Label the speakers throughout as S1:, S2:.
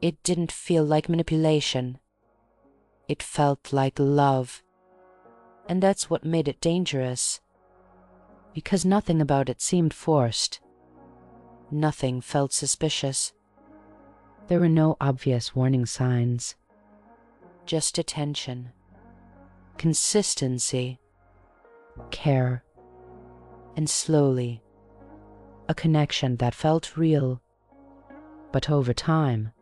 S1: It didn't feel like manipulation. It felt like love. And that's what made it dangerous. Because nothing about it seemed forced. Nothing felt suspicious. There were no obvious warning signs. Just attention. Consistency. Care. And slowly, a connection that felt real. But over time,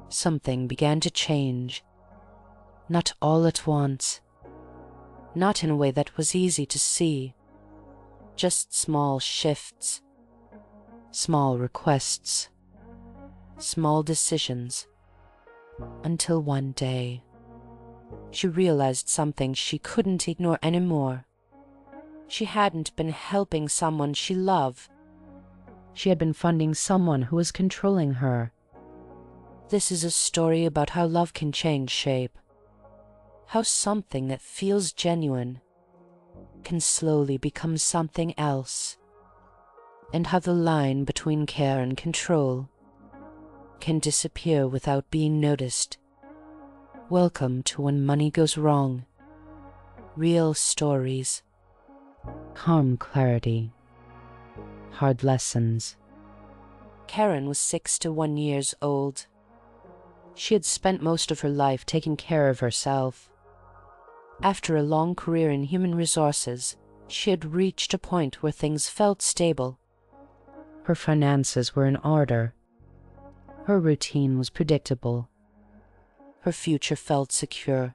S1: something began to change. Not all at once. Not in a way that was easy to see. Just small shifts. Small requests. Small decisions. Until one day, she realized something she couldn't ignore anymore. She hadn't been helping someone she loved. She had been funding someone who was controlling her. This is a story about how love can change shape. How something that feels genuine can slowly become something else. And how the line between care and control can disappear without being noticed. Welcome to When Money Goes Wrong. Real stories. Calm clarity. Hard lessons. Karen was 61 years old. She had spent most of her life taking care of herself. After a long career in human resources, she had reached a point where things felt stable. Her finances were in order. Her routine was predictable. Her future felt secure.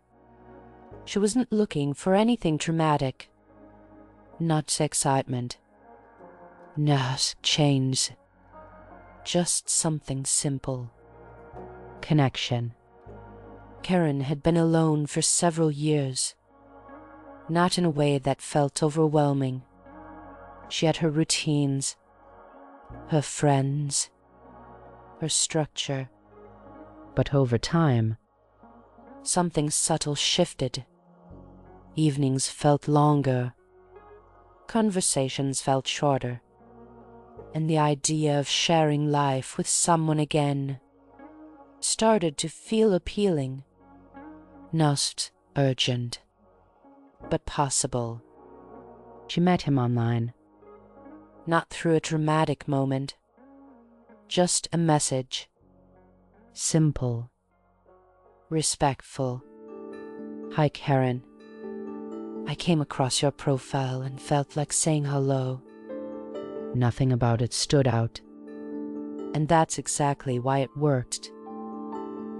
S1: She wasn't looking for anything dramatic. Not excitement. Not change. Just something simple. Connection. Karen had been alone for several years. Not in a way that felt overwhelming. She had her routines, her friends, her structure. But over time, something subtle shifted. Evenings felt longer. Conversations felt shorter. And the idea of sharing life with someone again started to feel appealing. Not urgent, but possible. She met him online. Not through a dramatic moment. Just a message. Simple. Respectful. Hi, Karen. I came across your profile and felt like saying hello. Nothing about it stood out. And that's exactly why it worked.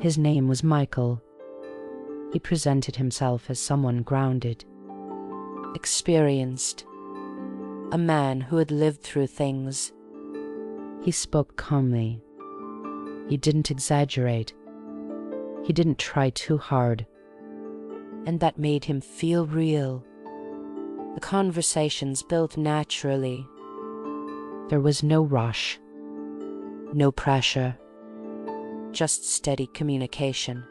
S1: His name was Michael. He presented himself as someone grounded, experienced, a man who had lived through things. He spoke calmly. He didn't exaggerate. He didn't try too hard. And that made him feel real. The conversations built naturally. There was no rush, no pressure, just steady communication.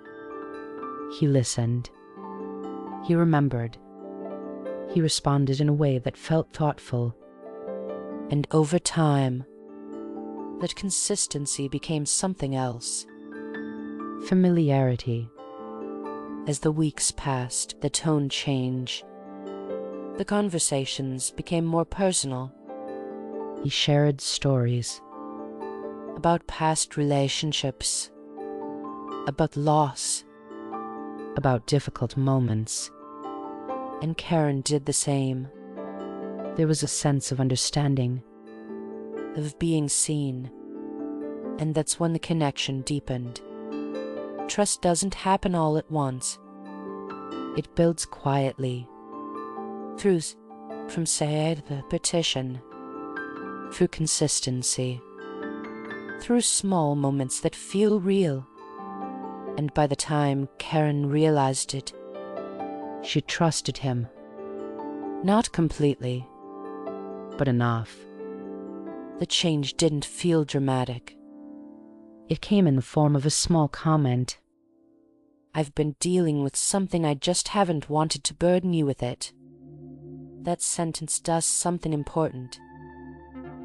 S1: He listened. He remembered. He responded in a way that felt thoughtful. And over time, that consistency became something else. Familiarity. As the weeks passed, the tone changed. The conversations became more personal. He shared stories about past relationships, about loss, about difficult moments. And Karen did the same. There was a sense of understanding, of being seen, and that's when the connection deepened. Trust doesn't happen all at once. It builds quietly, from say the petition, through consistency, through small moments that feel real. And by the time Karen realized it, she trusted him. Not completely, but enough. The change didn't feel dramatic. It came in the form of a small comment. I've been dealing with something, I just haven't wanted to burden you with it. That sentence does something important.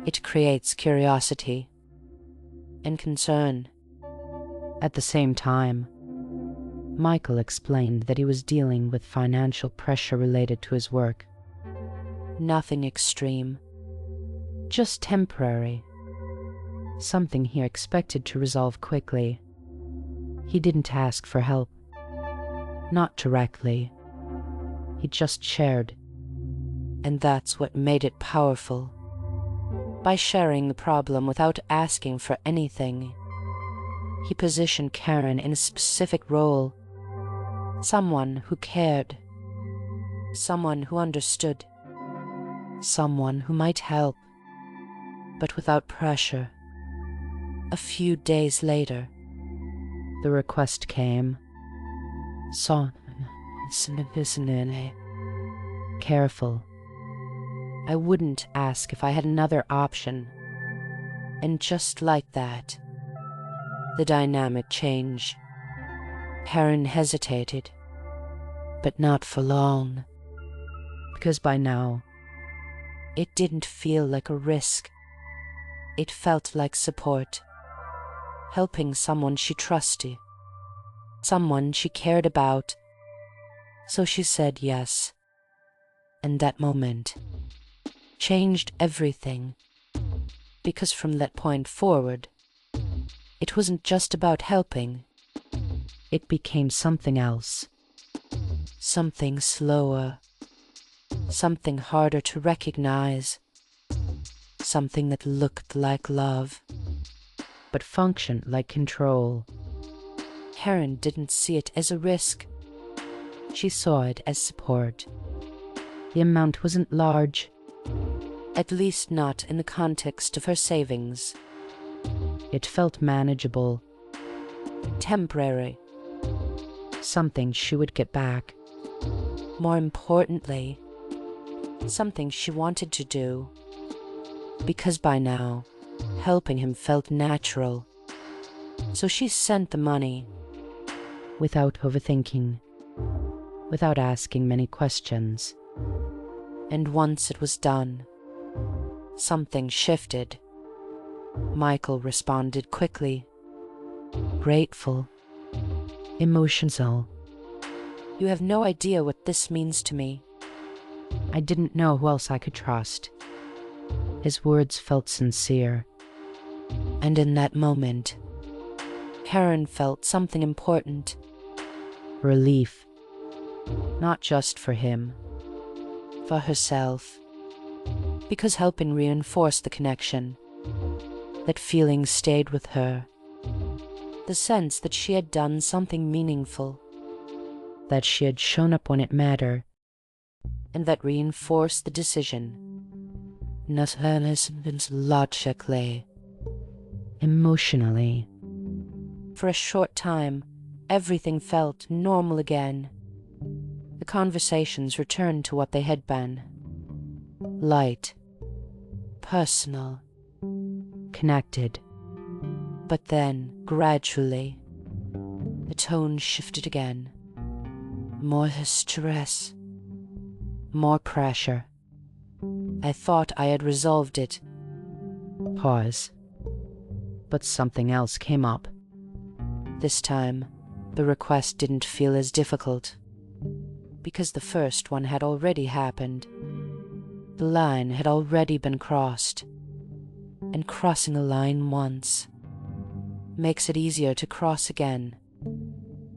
S1: It creates curiosity and concern. At the same time, Michael explained that he was dealing with financial pressure related to his work. Nothing extreme, just temporary. Something he expected to resolve quickly. He didn't ask for help. Not directly. He just shared. And that's what made it powerful. By sharing the problem without asking for anything, he positioned Karen in a specific role. Someone who cared. Someone who understood. Someone who might help, but without pressure. A few days later, the request came. Careful. I wouldn't ask if I had another option. And just like that, the dynamic changed. Karen hesitated, but not for long. Because by now, it didn't feel like a risk. It felt like support. Helping someone she trusted. Someone she cared about. So she said yes. And that moment changed everything. Because from that point forward, it wasn't just about helping. It became something else. Something slower. Something harder to recognize. Something that looked like love, but functioned like control. Karen didn't see it as a risk. She saw it as support. The amount wasn't large, at least not in the context of her savings. It felt manageable, temporary, something she would get back. More importantly, something she wanted to do. Because by now, helping him felt natural. So she sent the money. Without overthinking. Without asking many questions. And once it was done, something shifted. Michael responded quickly. Grateful. Emotional. You have no idea what this means to me. I didn't know who else I could trust. His words felt sincere. And in that moment, Karen felt something important. Relief. Not just for him. For herself. Because helping reinforced the connection. That feeling stayed with her. The sense that she had done something meaningful. That she had shown up when it mattered. And that reinforced the decision. Logically. Emotionally. For a short time, everything felt normal again. The conversations returned to what they had been. Light. Personal. Connected. But then, gradually, the tone shifted again. More stress. More pressure. I thought I had resolved it. Pause. But something else came up. This time, the request didn't feel as difficult. Because the first one had already happened. The line had already been crossed. And crossing a line once makes it easier to cross again.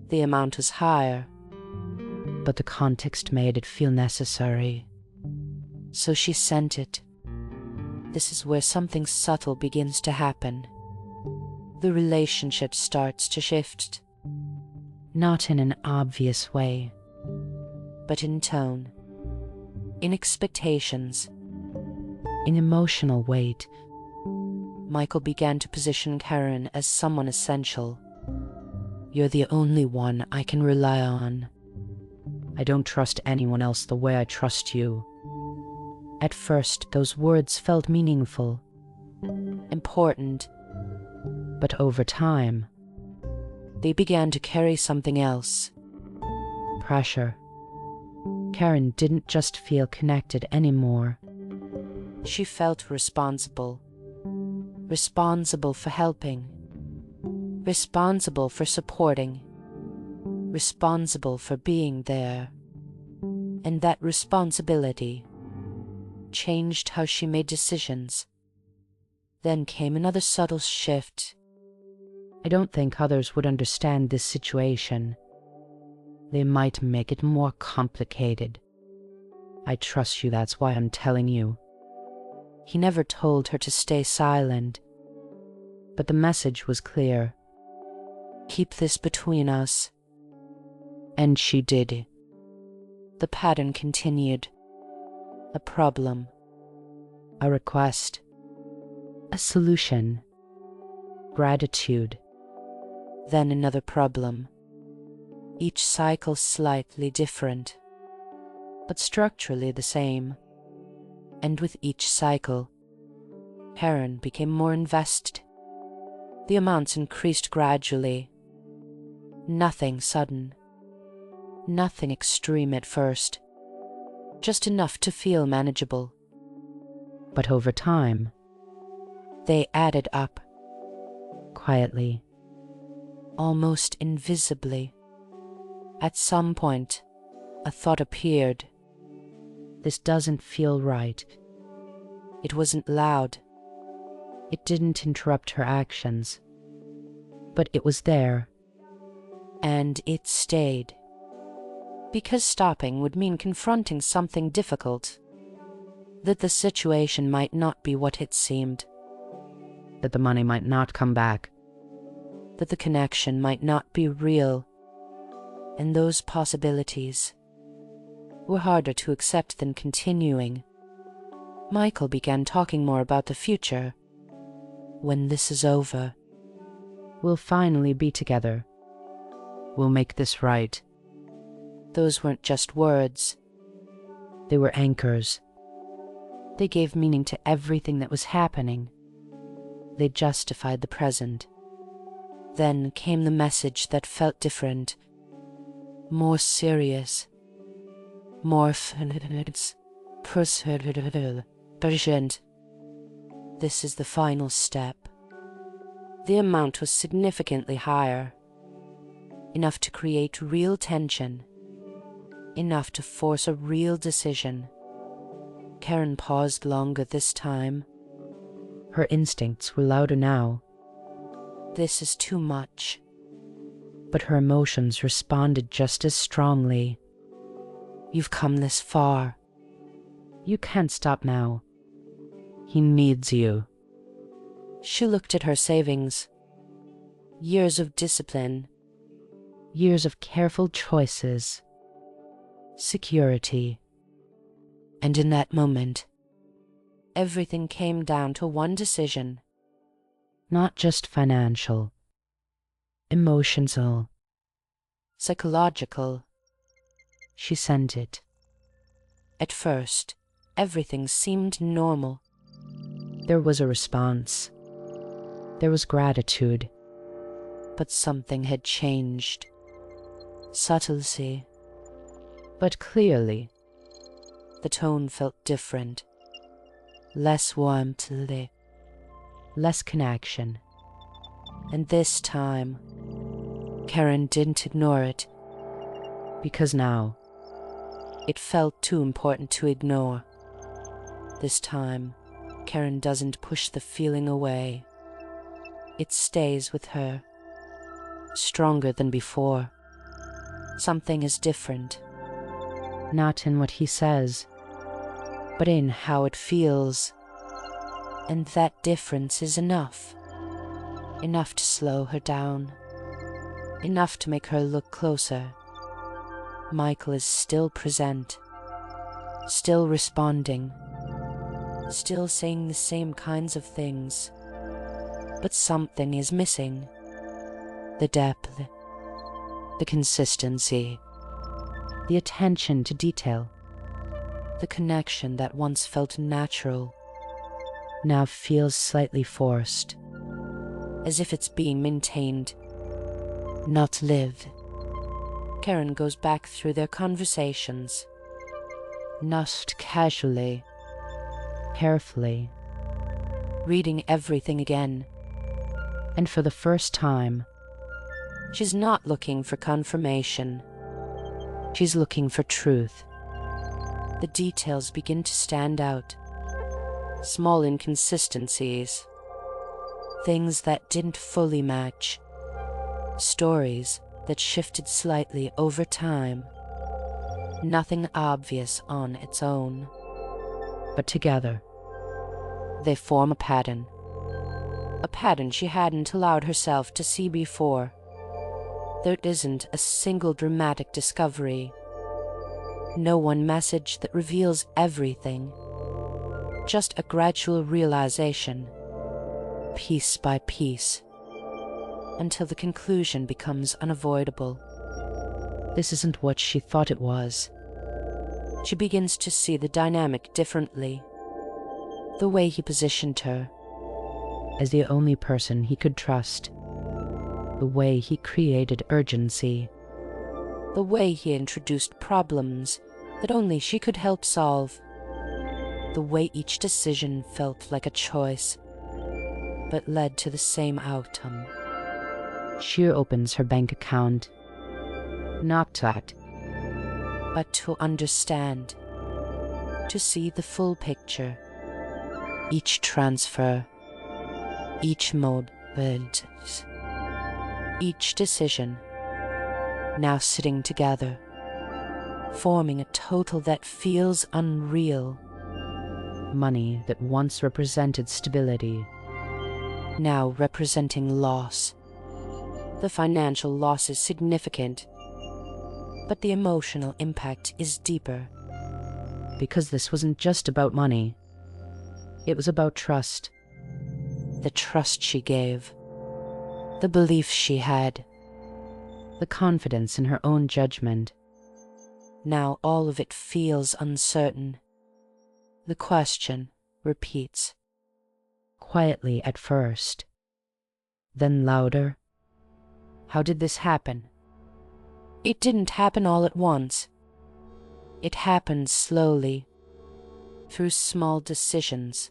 S1: The amount was higher, but the context made it feel necessary. So she sent it. This is where something subtle begins to happen. The relationship starts to shift. Not in an obvious way, but in tone, in expectations, in emotional weight. Michael began to position Karen as someone essential. You're the only one I can rely on. I don't trust anyone else the way I trust you. At first, those words felt meaningful, important, but over time, they began to carry something else. Pressure. Karen didn't just feel connected anymore. She felt responsible. Responsible for helping. responsible for supporting, responsible for being there. And that responsibility changed how she made decisions. Then came another subtle shift. I don't think others would understand this situation. They might make it more complicated. I trust you, that's why I'm telling you. He never told her to stay silent, but the message was clear. Keep this between us. And she did. The pattern continued. A problem. A request. A solution. Gratitude. Then another problem. Each cycle slightly different, but structurally the same. And with each cycle, Karen became more invested. The amounts increased gradually. Nothing sudden. Nothing extreme at first. Just enough to feel manageable. But over time, they added up. Quietly. Almost invisibly. At some point, a thought appeared. This doesn't feel right. It wasn't loud. It didn't interrupt her actions. But it was there. And it stayed. Because stopping would mean confronting something difficult. That the situation might not be what it seemed. That the money might not come back. That the connection might not be real. And those possibilities were harder to accept than continuing. Michael began talking more about the future. When this is over, we'll finally be together. We'll make this right. Those weren't just words. They were anchors. They gave meaning to everything that was happening. They justified the present. Then came the message that felt different. More serious. More urgent. This is the final step. The amount was significantly higher. Enough to create real tension. Enough to force a real decision. Karen paused longer this time. Her instincts were louder now. This is too much. But her emotions responded just as strongly. You've come this far. You can't stop now. He needs you. She looked at her savings. Years of discipline. Years of careful choices. Security. And in that moment, everything came down to one decision. Not just financial. Emotional. Psychological. She sent it. At first, everything seemed normal. There was a response. There was gratitude. But something had changed. Subtlety. But clearly, the tone felt different. Less warmth, less connection. And this time, Karen didn't ignore it. Because now, it felt too important to ignore. This time, Karen doesn't push the feeling away. It stays with her. Stronger than before. Something is different. Not in what he says, but in how it feels. And that difference is enough. Enough to slow her down. Enough to make her look closer. Michael is still present. Still responding. Still saying the same kinds of things. But something is missing. The depth. The consistency. The attention to detail. The connection that once felt natural now feels slightly forced. As if it's being maintained, not lived. Karen goes back through their conversations. Not casually. Carefully. Reading everything again. And for the first time, She's not looking for confirmation. She's looking for truth. The details begin to stand out. Small inconsistencies. Things that didn't fully match. Stories that shifted slightly over time. Nothing obvious on its own. But together, they form a pattern. A pattern she hadn't allowed herself to see before. There isn't a single dramatic discovery. No one message that reveals everything. Just a gradual realization, piece by piece, until the conclusion becomes unavoidable. This isn't what she thought it was. She begins to see the dynamic differently. The way he positioned her as the only person he could trust. The way he created urgency. The way he introduced problems that only she could help solve. The way each decision felt like a choice, but led to the same outcome. She opens her bank account, not to act, but to understand, to see the full picture. Each transfer, each movement, each decision, now sitting together, forming a total that feels unreal. Money that once represented stability, now representing loss. The financial loss is significant, but the emotional impact is deeper. Because this wasn't just about money. It was about trust. The trust she gave. The belief she had. The confidence in her own judgment. Now all of it feels uncertain. The question repeats. Quietly at first. Then louder. How did this happen? It didn't happen all at once. It happened slowly. Through small decisions.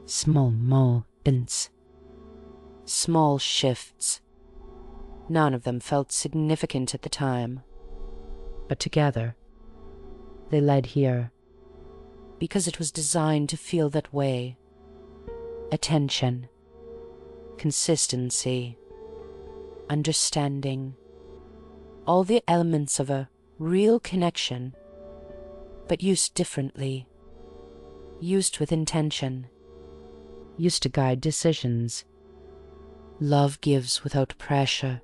S1: Small moments. Small shifts. None of them felt significant at the time. But together, they led here. Because it was designed to feel that way. Attention. Consistency. Understanding. All the elements of a real connection, but used differently. Used with intention. Used to guide decisions. Love gives without pressure.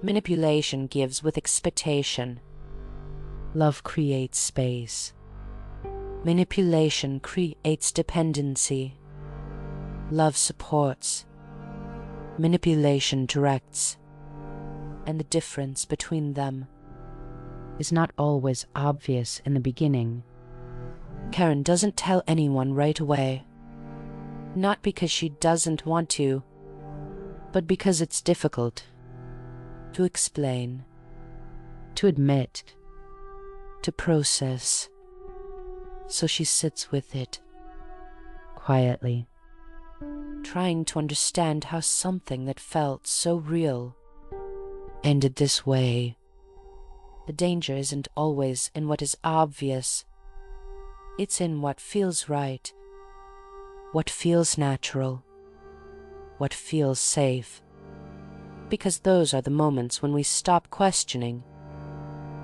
S1: Manipulation gives with expectation. Love creates space. Manipulation creates dependency. Love supports. Manipulation directs. And the difference between them is not always obvious in the beginning. Karen doesn't tell anyone right away. Not because she doesn't want to, but because it's difficult to explain, to admit, to process. So she sits with it, quietly, trying to understand how something that felt so real ended this way. The danger isn't always in what is obvious. It's in what feels right, what feels natural, what feels safe. Because those are the moments when we stop questioning.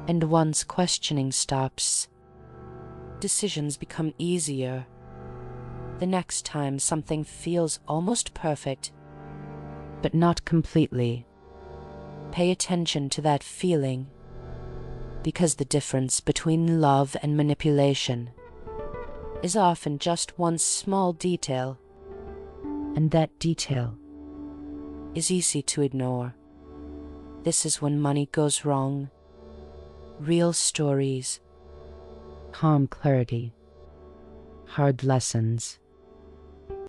S1: And once questioning stops, decisions become easier. The next time something feels almost perfect, but not completely, pay attention to that feeling, because the difference between love and manipulation is often just one small detail, and that detail is easy to ignore. This is when money goes wrong. Real stories, calm clarity, hard lessons,